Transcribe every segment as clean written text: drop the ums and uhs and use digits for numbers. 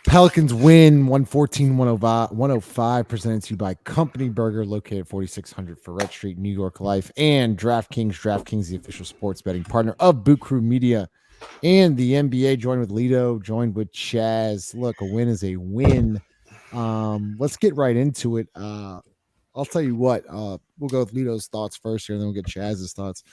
Pelicans win 114-105, presented to you by Company Burger, located at 4600 Ferret Street, New York Life, and DraftKings. DraftKings, the official sports betting partner of Boot Crew Media and the NBA. Joined with Lito, joined with Chaz. Look, a win is a win. Let's get right into it. I'll tell you what, we'll go with Lito's thoughts first here, and then we'll get Chaz's thoughts.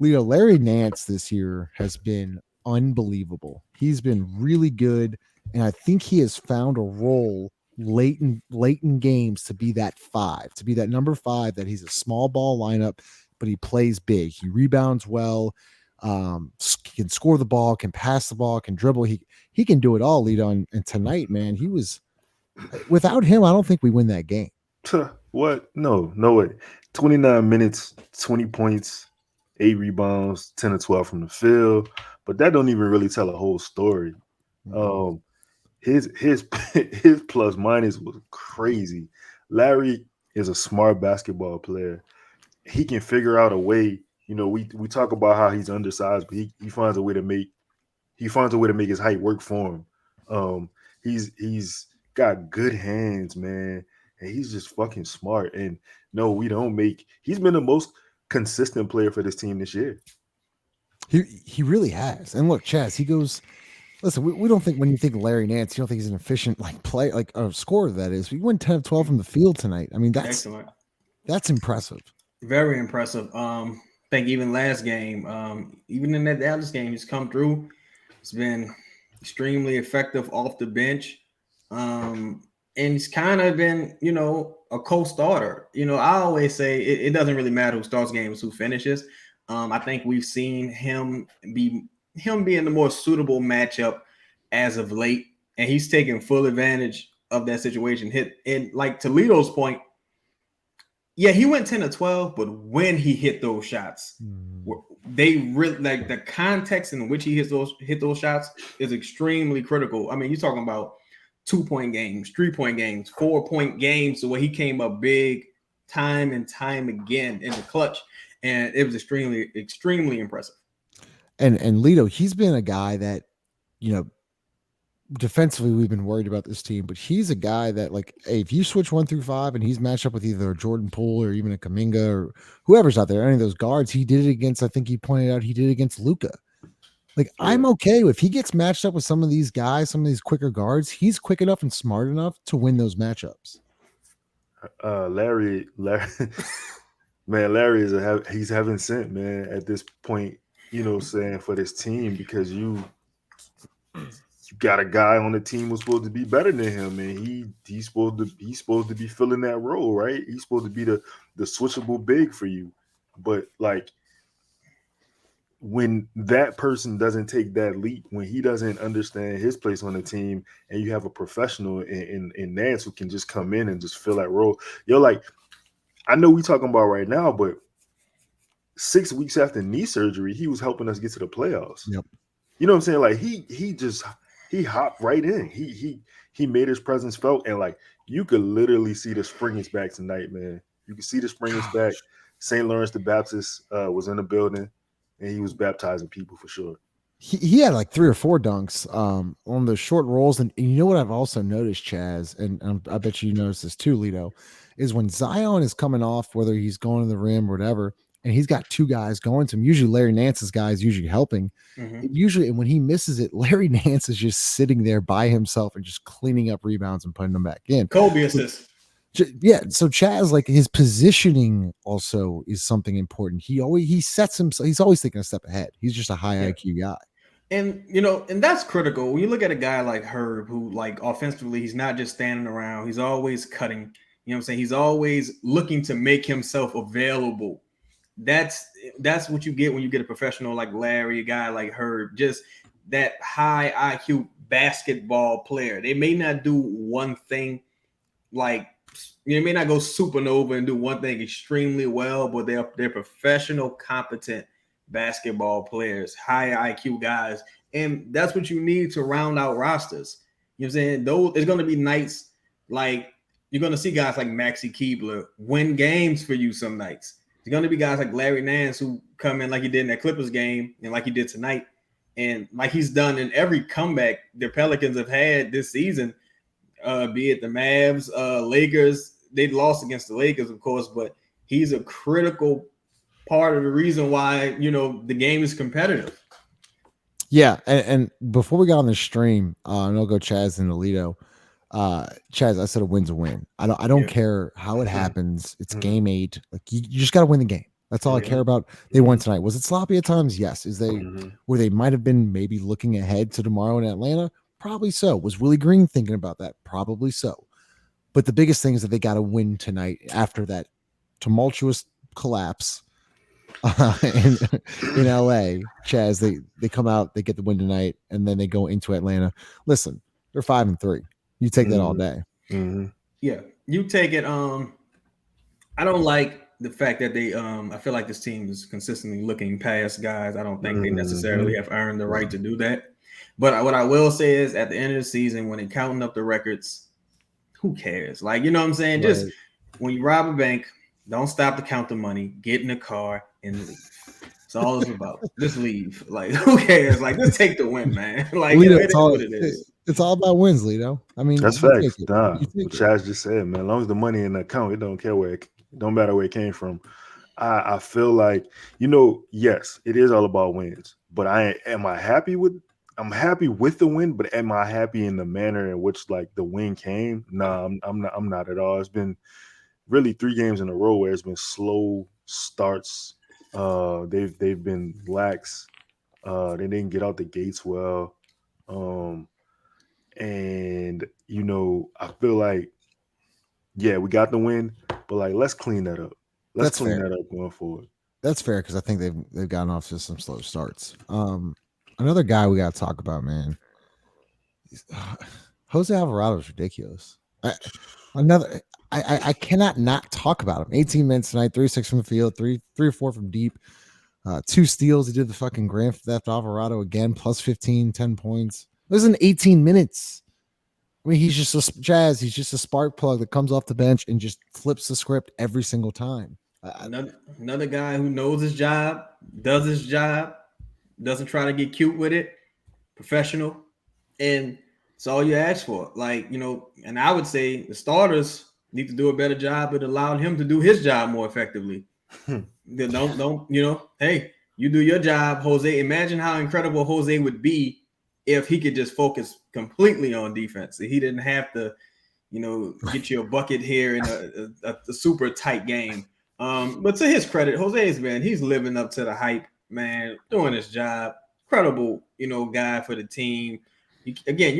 Lito, Larry Nance this year has been unbelievable. He's been really good, and I think he has found a role late in games to be that five, to be that number five. That he's a small ball lineup, but he plays big. He rebounds well. Can score the ball, can pass the ball, can dribble. He can do it all. Lito, and tonight, man, he was without him. I don't think we win that game. What? No, no way. 29 minutes, 20 points, 8 rebounds, 10 or 12 from the field. But that don't even really tell a whole story. Um, his his plus minus was crazy. Larry is a smart basketball player. He can figure out a way. We talk about how he's undersized, but he finds a way to make his height work for him. He's got good hands, man, and he's just fucking smart. And no, we don't make. He's been the most consistent player for this team this year. He really has. And look, Chaz, he goes. Listen, we don't think when you think Larry Nance, you don't think he's an efficient play like a scorer. That is, we went 10 of 12 from the field tonight. I mean, Excellent. that's impressive. Very impressive. I think even last game, even in that Dallas game, he's come through. It's been extremely effective off the bench. And he's kind of been, a co-starter. I always say it doesn't really matter who starts games, who finishes. I think we've seen him be in the more suitable matchup as of late, and he's taking full advantage of that situation. And like Toledo's point, yeah, he went 10 to 12, but when he hit those shots, they really like the context in which he hit those shots is extremely critical. I mean, you're talking about 2-point games, 3-point games, 4-point games, so where he came up big time and time again in the clutch, and it was extremely, extremely impressive. And Lito, he's been a guy that, defensively we've been worried about this team, but he's a guy that hey, if you switch 1 through 5 and he's matched up with either a Jordan Poole or even a Kuminga or whoever's out there, any of those guards, he did it against. I think he pointed out he did it against Luka. I'm okay if he gets matched up with some of these guys, some of these quicker guards. He's quick enough and smart enough to win those matchups. Larry, man, Larry he's heaven sent, man. At this point, saying for this team, because you got a guy on the team who's supposed to be better than him, and he's supposed to be filling that role, right? He's supposed to be the switchable big for you, but when that person doesn't take that leap, when he doesn't understand his place on the team, and you have a professional in Nance who can just come in and just fill that role, I know we talking about right now, but 6 weeks after knee surgery, he was helping us get to the playoffs. Yep. You know what I'm saying? He hopped right in. He made his presence felt, and you could literally see the spring is back tonight, man. You can see the spring is back. St. Lawrence the Baptist was in the building, and he was baptizing people for sure. He had 3 or 4 dunks on those short rolls, and you know what I've also noticed, Chaz, and I bet you noticed this too, Lito, is when Zion is coming off, whether he's going to the rim or whatever, and he's got 2 guys going to him. Usually Larry Nance's guy is usually helping. Usually, and when he misses it, Larry Nance is just sitting there by himself and just cleaning up rebounds and putting them back in. Kobe assist. Yeah, so Chaz, his positioning also is something important. He sets himself. He's always thinking a step ahead. He's just a high IQ guy. And and that's critical when you look at a guy like Herb, who offensively, he's not just standing around. He's always cutting. You know what I'm saying? He's always looking to make himself available. That's what you get when you get a professional like Larry, a guy like Herb, just that high IQ basketball player. They may not do one thing they may not go supernova and do one thing extremely well, but they're professional, competent basketball players, high IQ guys, and that's what you need to round out rosters. You know what I'm saying? Though there's going to be nights you're going to see guys like Maxi Keebler win games for you some nights. There's going to be guys like Larry Nance who come in like he did in that Clippers game and like he did tonight And like he's done in every comeback the Pelicans have had this season, be it the Mavs, Lakers. They lost against the Lakers, of course, but he's a critical part of the reason why, the game is competitive. Yeah, and before we got on the stream, and I'll go Chaz and Alito. Chaz, I said a win's a win. I don't care how it happens. It's game 8. Like you just got to win the game. That's all I care about. They won tonight. Was it sloppy at times? Yes. Where they might have been maybe looking ahead to tomorrow in Atlanta? Probably so. Was Willie Green thinking about that? Probably so. But the biggest thing is that they got to win tonight after that tumultuous collapse in LA. Chaz, they come out, they get the win tonight, and then they go into Atlanta. Listen, they're 5-3. You take that all day. Yeah, you take it. I don't like the fact that they I feel like this team is consistently looking past guys. I don't think they necessarily have earned the right to do that. But what I will say is at the end of the season, when they're counting up the records, who cares? Like, you know what I'm saying? Right. Just when you rob a bank, don't stop to count the money, get in the car and leave. That's all it's about. Just leave. Like, who cares? Like, just take the win, man. Like, Lito, it is what it is. It's all about wins, Lito. I mean, that's facts. Chaz just said, man, as long as the money in the account, it don't care it don't matter where it came from. I feel like, yes, it is all about wins. But I'm happy with the win, but am I happy in the manner in which like the win came? Nah, I'm not at all. It's been really 3 games in a row where it's been slow starts. They've been lax. They didn't get out the gates well. And I feel like, yeah, we got the win, but like let's clean that up. Let's clean that up going forward. That's fair because I think they've gotten off to some slow starts. Another guy we got to talk about, man. Jose Alvarado is ridiculous. I cannot not talk about him. 18 minutes tonight, 3-6 from the field, 3 or 4 from deep, 2 steals. He did the fucking grand theft. Alvarado again, plus 15, 10 points. It was in 18 minutes. I mean, he's just He's just a spark plug that comes off the bench and just flips the script every single time. Another guy who knows his job, does his job, doesn't try to get cute with it, professional, and it's all you ask for. Like, and I would say the starters need to do a better job at allowing him to do his job more effectively. Don't, hey, you do your job, Jose. Imagine how incredible Jose would be if he could just focus completely on defense. He didn't have to, get you a bucket here in a super tight game. But to his credit, he's living up to the hype, man, doing his job. Incredible, guy for the team. You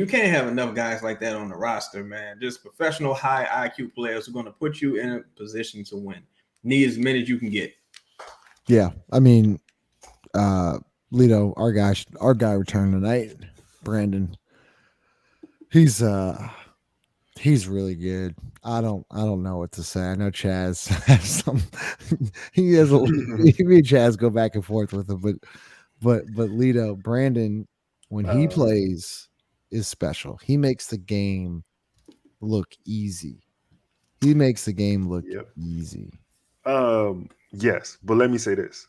can't have enough guys like that on the roster, man. Just professional, high IQ players who are going to put you in a position to win. Need as many as you can get. Yeah, I mean, Lito, our guy returned tonight. Brandon, he's really good. I don't know what to say. I know Chaz has some. He has me and Chaz go back and forth with him, but Lito, Brandon, when he plays, is special. He makes the game look easy. Easy. Yes, but let me say this.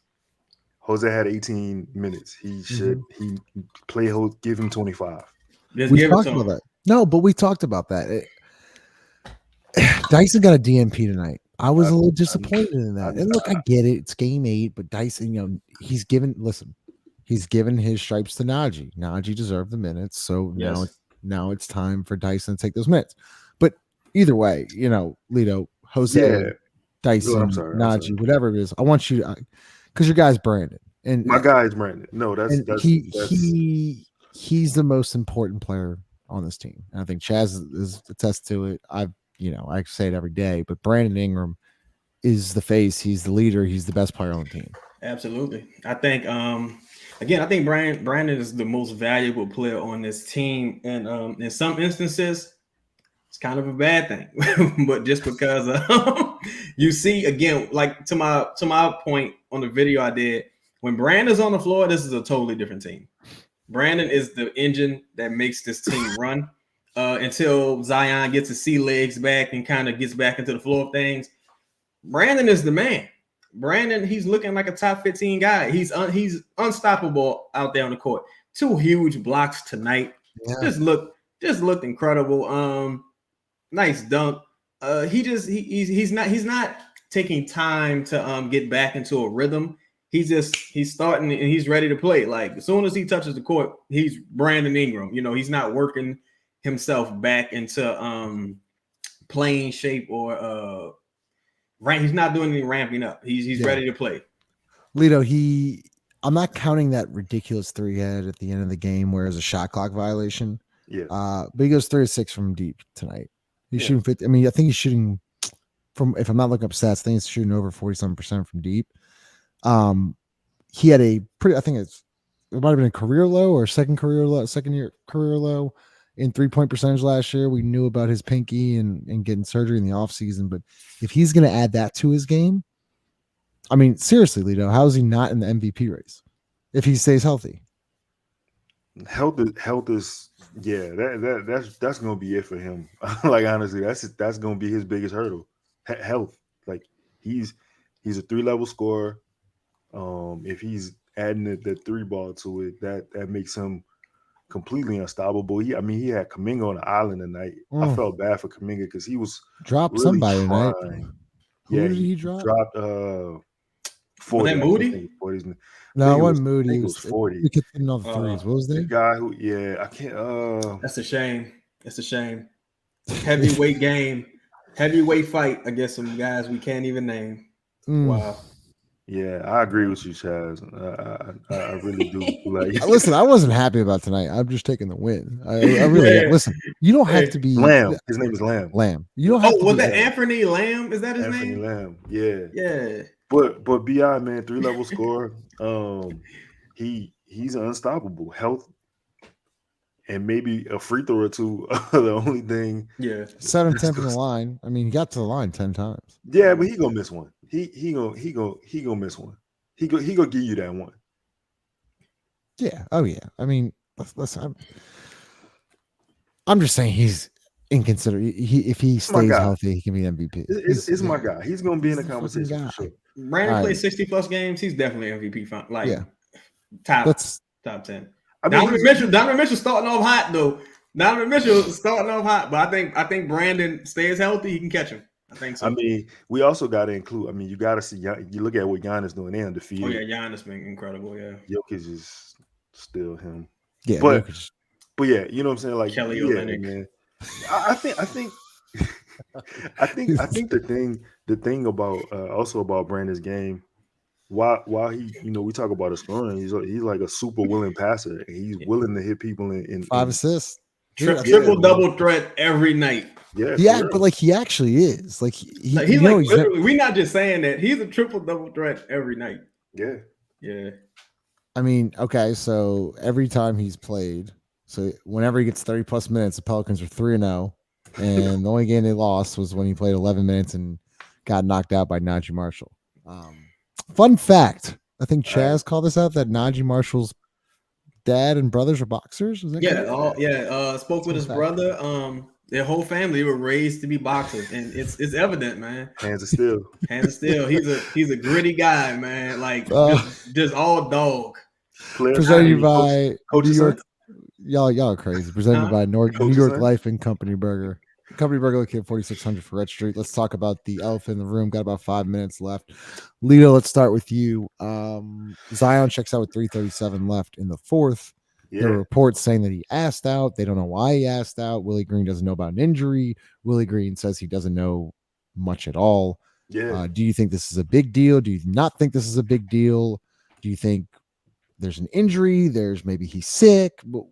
Jose had 18 minutes. He should give him 25. We talked about that. No, but we talked about that. Dyson got a DNP tonight. I was a little disappointed in that. And look, I get it. It's game 8, but Dyson, he's given his stripes to Najee. Najee deserved the minutes. So now it's time for Dyson to take those minutes. But either way, Lito, Jose, Dyson, Najee, whatever it is, I want you to, because your guy's Brandon. And my guy is Brandon. No, he's the most important player on this team. And I think Chaz is attest to it. I say it every day, but Brandon Ingram is the face. He's the leader. He's the best player on the team. Absolutely. I think, I think Brandon is the most valuable player on this team. And in some instances, it's kind of a bad thing. But just because you see, again, like to my point on the video I did, when Brandon's on the floor, this is a totally different team. Brandon is the engine that makes this team run until Zion gets his sea legs back and kind of gets back into the flow of things. Brandon is the man. Brandon, he's looking like a top 15 guy. He's unstoppable out there on the court. 2 huge blocks tonight. Yeah. Just looked incredible. Nice dunk. He's not taking time to get back into a rhythm. He's starting and he's ready to play. Like as soon as he touches the court, he's Brandon Ingram. He's not working himself back into playing shape or he's not doing any ramping up. He's ready to play. Lito, I'm not counting that ridiculous 3 head at the end of the game where it's a shot clock violation. Yeah. But he goes 3 of 6 from deep tonight. He's shooting 50. I mean, I think he's shooting from, if I'm not looking up stats, I think he's shooting over 47% from deep. He had a pretty, I think it might have been a career low or second year career low in 3-point percentage last year. We knew about his pinky and getting surgery in the offseason, but if he's going to add that to his game, I mean, seriously, Lito, how is he not in the MVP race if he stays healthy? Health is that's gonna be it for him. Like honestly, that's gonna be his biggest hurdle. Health. Like he's a 3-level scorer. If he's adding the 3 ball to it, that makes him completely unstoppable. He had Kuminga on the island tonight. I felt bad for Kuminga because he was dropped really somebody tonight. Yeah, did he drop? Dropped 40. Was that Moody? No, it wasn't Moody. It was 40. We kept hitting all the threes. What was the that? guy who? Yeah, I can't. That's a shame. It's a shame. Heavyweight game, heavyweight fight against some guys we can't even name. Wow. Yeah, I agree with you, Chaz. I really do. Like, listen, I wasn't happy about tonight. I'm just taking the win. I really am. Listen. You don't have to be Lamb. His name is Lamb. Lamb. You don't have to was be that Anthony Lamb? Is that his Anthony name? Lamb. Yeah. Yeah. But Bi, man, 3-level scorer. He's unstoppable. Health and maybe a free throw or two are the only thing. Yeah. 7-10 from the line. I mean, he got to the line 10 times. Yeah, but he gonna miss one. He gonna miss one. He gonna give you that one. Yeah. Oh yeah. I mean, listen. I'm just saying he's inconsiderate. If he stays healthy, he can be MVP. It's my guy. He's gonna be in the conversation for sure. Brandon plays 60+ games. He's definitely MVP. Top 10. I mean, Donovan Mitchell starting off hot though. Donovan Mitchell starting off hot, but I think Brandon stays healthy. He can catch him. I think so. I mean, we also got to include. I mean, you got to see. You look at what Giannis doing. They undefeated. Oh yeah, Giannis been incredible. Yeah, Jokic is still him. Yeah, but yeah, you know what I'm saying? Like Kelly Olynyk. Man. I think the thing about also about Brandon's game. While he, we talk about his scoring, he's like a super willing passer, and he's willing to hit people in 5 assists, triple double threat every night. Yeah, but like he actually is like he's like literally, we're not just saying that he's a triple double threat every night. Yeah. I mean, okay, so every time he's played, so whenever he gets 30+ minutes, the Pelicans are 3-0, and the only game they lost was when he played 11 minutes and got knocked out by Najee Marshall. Fun fact, I think Chaz called this out that Najee Marshall's dad and brothers are boxers. Is that correct? Spoke with his brother. Their whole family were raised to be boxers, and it's evident, man. Hands of steel. He's a gritty guy, man. Like just all dog. Presented by New York. Y'all are crazy. Presented by New York Life and Company Burger. Company Burger located at 4600 Red Street. Let's talk about the elephant in the room. Got about 5 minutes left. Lito, let's start with you. Zion checks out with 3:37 left in the fourth. There are reports saying that he asked out. They don't know why he asked out. Willie Green doesn't know about an injury. Willie Green says he doesn't know much at all. Yeah. Do you think this is a big deal? Do you not think this is a big deal? Do you think there's an injury? Maybe he's sick? But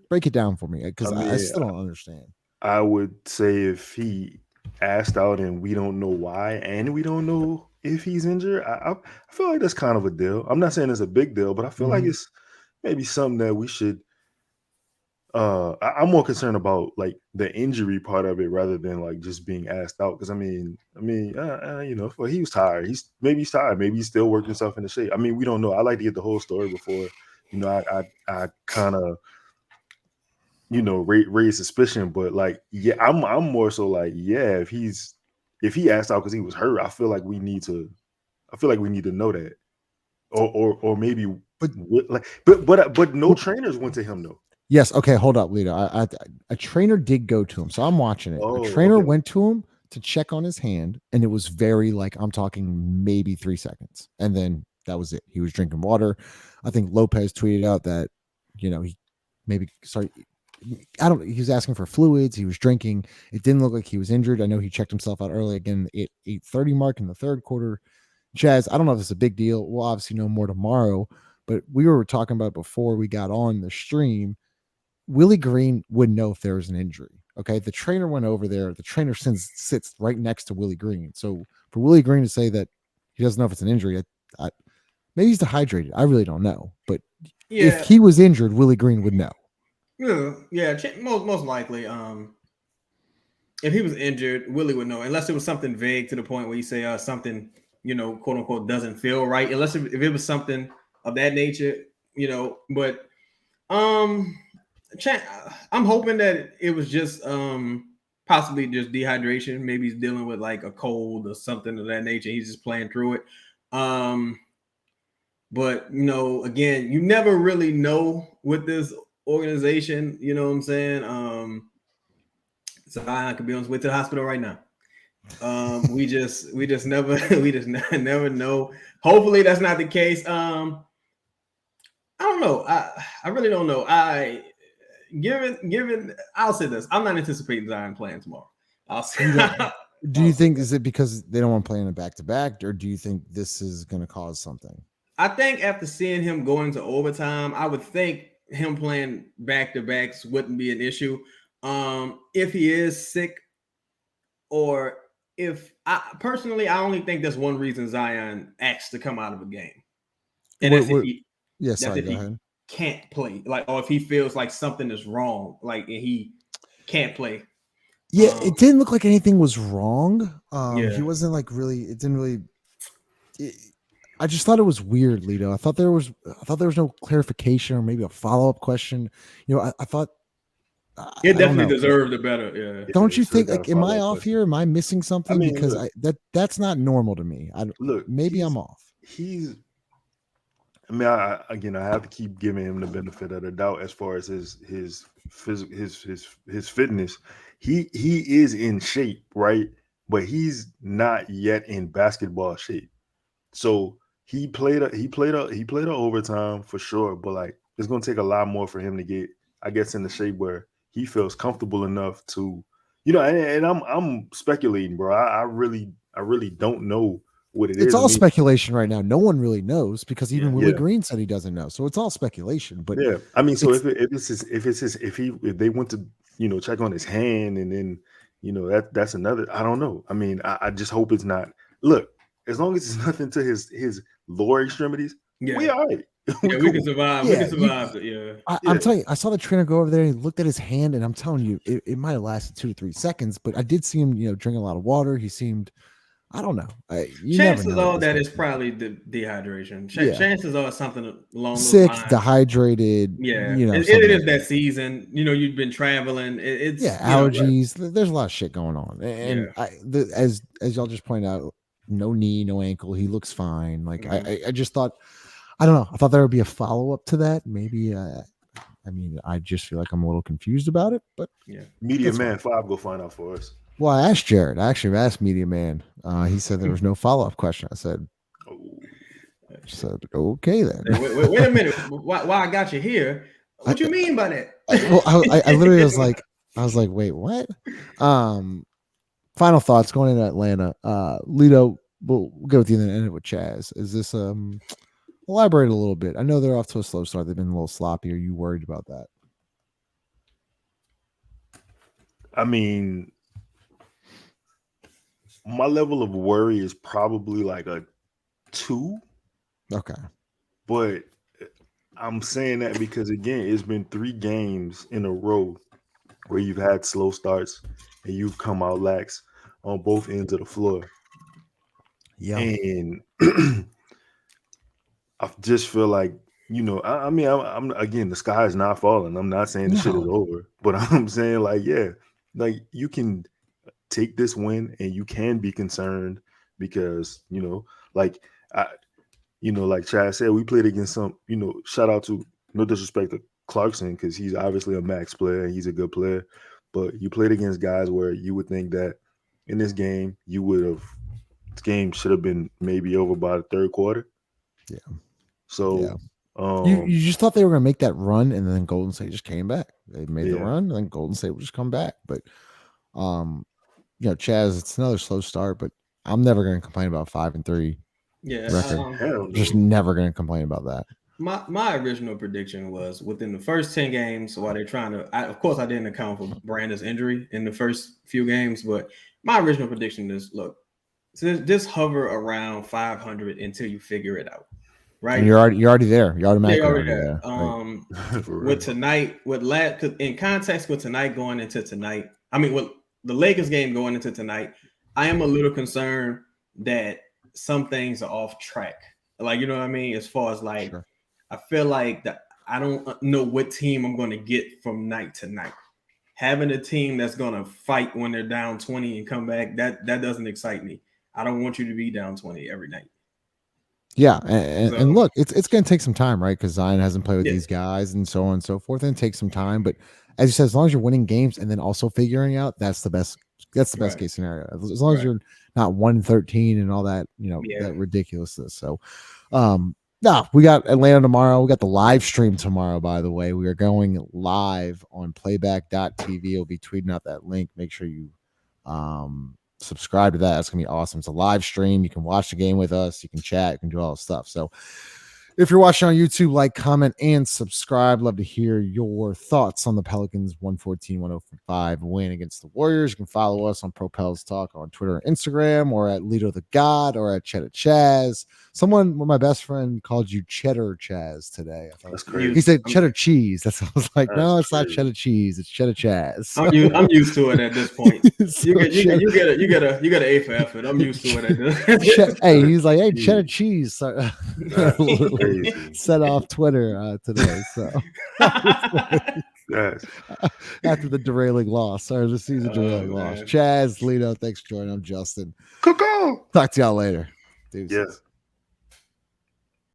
break it down for me because I still don't understand. I would say if he asked out and we don't know why and we don't know if he's injured, I feel like that's kind of a deal. I'm not saying it's a big deal, but I feel like it's maybe something that we should I'm more concerned about like the injury part of it rather than like just being asked out. Because I mean, well, he was tired. He's tired. Maybe he's still working himself into shape. I mean, we don't know. I like to get the whole story before, I kind of, raise suspicion. But like, yeah, I'm more so like, yeah, if he asked out because he was hurt, I feel like we need to know that, or maybe But no trainers went to him though. Yes. Okay. Hold up, Lito. A trainer did go to him, so I'm watching it. A Oh, trainer okay. went to him to check on his hand, and it was very like I'm talking maybe 3 seconds, and then that was it. He was drinking water. I think Lopez tweeted out that he maybe sorry. I don't. He was asking for fluids. He was drinking. It didn't look like he was injured. I know he checked himself out early again at 8:30 mark in the third quarter. Chaz, I don't know if it's a big deal. We'll obviously know more tomorrow. But we were talking about before we got on the stream. Willie Green would know if there was an injury. Okay. The trainer went over there. The trainer sits right next to Willie Green. So for Willie Green to say that he doesn't know if it's an injury, maybe he's dehydrated. I really don't know. But if he was injured, Willie Green would know. Yeah. Most likely. If he was injured, Willie would know, unless it was something vague to the point where you say something, quote unquote, doesn't feel right. Unless if it was something of that nature, But I'm hoping that it was just possibly just dehydration. Maybe he's dealing with like a cold or something of that nature. He's just playing through it. But again, you never really know with this organization. You know what I'm saying? So I could be on his way to the hospital right now. We just never know. Hopefully that's not the case. I don't know. I really don't know. Given, I'll say this: I'm not anticipating Zion playing tomorrow. I'll say. Do you think is it because they don't want to play in a back-to-back, or do you think this is going to cause something? I think after seeing him go into overtime, I would think him playing back-to-backs wouldn't be an issue. If he is sick, or if I only think there's one reason Zion asked to come out of a game, and that's if he. Yes, go ahead. Can't play, like, or if he feels like something is wrong, like, and he can't play. Yeah, it didn't look like anything was wrong. Yeah. He wasn't like really. It didn't really. I just thought it was weird, Lito. I thought there was no clarification or maybe a follow-up question. I thought it definitely deserved a better. Yeah. Don't you think? Like, am I off here? Am I missing something? Because that's not normal to me. Maybe I'm off. I have to keep giving him the benefit of the doubt as far as his fitness. He is in shape, right? But he's not yet in basketball shape. So he played a overtime for sure, but like it's gonna take a lot more for him to get, I guess, in the shape where he feels comfortable enough to, and I'm speculating, bro. I really don't know what it is. It's all speculation right now. No one really knows because even Willie Green said he doesn't know. So it's all speculation. But yeah, so if they went to check on his hand and then that's another. I don't know. I just hope it's not. Look, as long as it's nothing to his lower extremities, we all right. We can survive. We can survive it. I'm telling you, I saw the trainer go over there and he looked at his hand, and I'm telling you, it might have lasted 2 to 3 seconds, but I did see him, drinking a lot of water. He seemed. I don't know. Chances are that it's probably the dehydration. Chances are something along sick, those lines. Dehydrated. Yeah, it is that season. You've been traveling. It's allergies. There's a lot of shit going on, and as y'all just pointed out, no knee, no ankle. He looks fine. Like I just thought. I don't know. I thought there would be a follow up to that. Maybe. I just feel like I'm a little confused about it. But Media Man 5 go find out for us. Well, I asked Jared. I actually asked Media Man. He said there was no follow-up question. I said, okay then. Wait a minute. Why I got you here? What you mean by that? I literally was like, wait, what? Final thoughts going into Atlanta. Lito, we'll go with you and then end it with Chaz. Is this elaborate a little bit? I know they're off to a slow start. They've been a little sloppy. Are you worried about that? My level of worry is probably like a 2. Okay. But I'm saying that because, again, it's been 3 games in a row where you've had slow starts and you've come out lax on both ends of the floor. Yeah. And I just feel like, I'm again, the sky is not falling. I'm not saying the shit is over, but I'm saying like you can take this win and you can be concerned because like Chad said, we played against some, shout out to, no disrespect to Clarkson, because he's obviously a max player and he's a good player. But you played against guys where you would think that in this game, this game should have been maybe over by the third quarter. Yeah. So you just thought they were going to make that run, and then Golden State just came back. They made the run, and then Golden State would just come back. But, Chaz, it's another slow start, but I'm never going to complain about 5-3 record. Just never going to complain about that. My original prediction was within the first 10 games, while they're trying to, of course, I didn't account for Brandon's injury in the first few games, but my original prediction is, look, just hover around 500 until you figure it out. Right, and you're already there. You're automatically already there. With tonight, in context with tonight going into tonight, I mean, with the Lakers game going into tonight, I am a little concerned that some things are off track. Like, you know what I mean? As far as like, sure. I feel like that I don't know what team I'm going to get from night to night. Having a team that's going to fight when they're down 20 and come back, that doesn't excite me. I don't want you to be down 20 every night. Yeah, and look, it's going to take some time, right? Because Zion hasn't played with these guys and so on and so forth, and it takes some time. But as you said, as long as you're winning games and then also figuring out, that's the best. That's the best case scenario. As long as you're not 113 and all that, that ridiculousness. So, we got Atlanta tomorrow. We got the live stream tomorrow. By the way, we are going live on playback.tv. We'll be tweeting out that link. Make sure you subscribe to that. That's gonna be awesome. It's a live stream. You can watch the game with us. You can chat. You can do all the stuff. So if you're watching on YouTube, like, comment, and subscribe. Love to hear your thoughts on the Pelicans 114-105 win against the Warriors. You can follow us on Propels Talk on Twitter and Instagram, or at Lito the God, or at Cheddar Chaz. My best friend called you Cheddar Chaz today. I thought that's crazy. He said cheddar cheese. I was like, no, it's not cheddar cheese. It's Cheddar Chaz. So, I'm used to it at this point. You get an A for effort. I'm used to it at this. Hey, he's like, hey, cheddar cheese. So, set off Twitter today. So after the derailing loss, or the season derailing loss. Chaz, Lito, thanks for joining. I'm Justin. Cuckoo. Talk to y'all later. Dude. Yes.